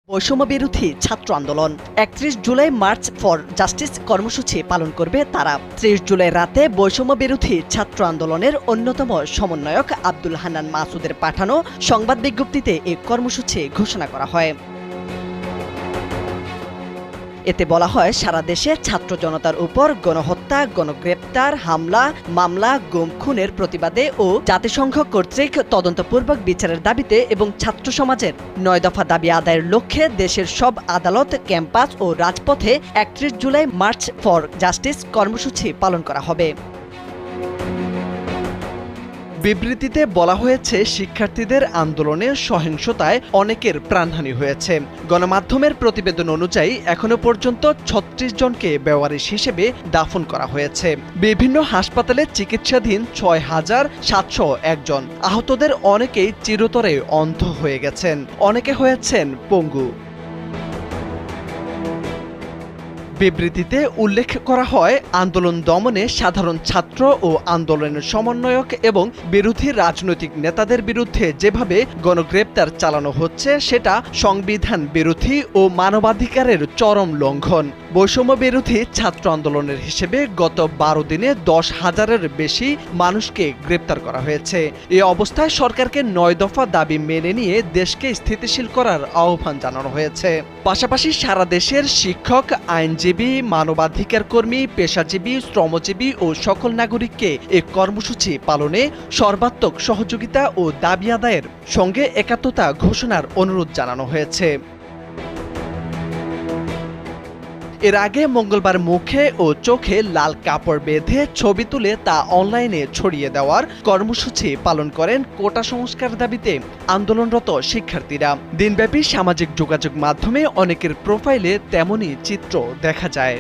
বৈষম্য বিরোধী ছাত্র আন্দোলন ৩১ জুলাই মার্চ ফর জাস্টিস কর্মসূচি পালন করবে তারা। ৩০ জুলাই রাতে বৈষম্য বিরোধী ছাত্র আন্দোলনের অন্যতম সমন্বয়ক আব্দুল হান্নান মাসুদের পাঠানো সংবাদ বিজ্ঞপ্তিতে এই কর্মসূচি ঘোষণা করা হয়। এতে বলা হয়, সারা দেশে ছাত্র জনতার উপর গণহত্যা, গণগ্রেপ্তার, হামলা, মামলা, গুম খুনের প্রতিবাদে ও জাতিসংঘ কর্তৃক তদন্তপূর্বক বিচারের দাবিতে এবং ছাত্র সমাজের ৯ দফা দাবি আদায়ের লক্ষ্যে দেশের সব আদালত, ক্যাম্পাস ও রাজপথে ৩১ জুলাই মার্চ ফর জাস্টিস কর্মসূচি পালন করা হবে। বিবৃতিতে বলা হয়েছে, শিক্ষার্থীদের আন্দোলনে সহিংসতায় অনেকের প্রাণহানি হয়েছে। গণমাধ্যমের প্রতিবেদন অনুযায়ী এখনো পর্যন্ত ৩৬ জনকে বেওয়ারিশ হিসেবে দাফন করা হয়েছে। বিভিন্ন হাসপাতালে চিকিৎসাধীন ৬,৭০১ জন। আহতদের অনেকেই চিরতরে অন্ধ হয়ে গেছেন, অনেকে হয়েছেন পঙ্গু। বিবৃতিতে উল্লেখ করা হয়, আন্দোলন দমনে সাধারণ ছাত্র ও আন্দোলনের সমন্বয়ক এবং বিরোধী রাজনৈতিক নেতাদের বিরুদ্ধে যেভাবে গণগ্রেপ্তার চালানো হচ্ছে সেটা সংবিধান বিরোধী ও মানবাধিকারের চরম লঙ্ঘন। বৈষম্য বিরোধী ছাত্র আন্দোলনের হিসেবে গত ১২ দিনে ১০,০০০-এর বেশি মানুষকে গ্রেপ্তার করা হয়েছে। এই অবস্থায় সরকারকে ৯ দফা দাবি মেনে নিয়ে দেশকে স্থিতিশীল করার আহ্বান জানানো হয়েছে। পাশাপাশি সারা দেশের শিক্ষক, আইনজীবী, মানবাধিকার কর্মী, পেশাজীবী, শ্রমজীবী ও সকল নাগরিককে এই কর্মসূচি পালনে সর্বাত্মক সহযোগিতা ও দাবি আদায়ের সঙ্গে একাত্মতা ঘোষণার অনুরোধ জানানো হয়েছে। এর আগে মঙ্গলবার মুখে ও চোখে লাল কাপড় বেঁধে ছবি তুলে তা অনলাইনে ছড়িয়ে দেওয়ার কর্মসূচি পালন করেন কোটা সংস্কার দাবিতে আন্দোলনরত শিক্ষার্থীরা। দিনব্যাপী সামাজিক যোগাযোগ মাধ্যমে অনেকের প্রোফাইলে তেমনই চিত্র দেখা যায়।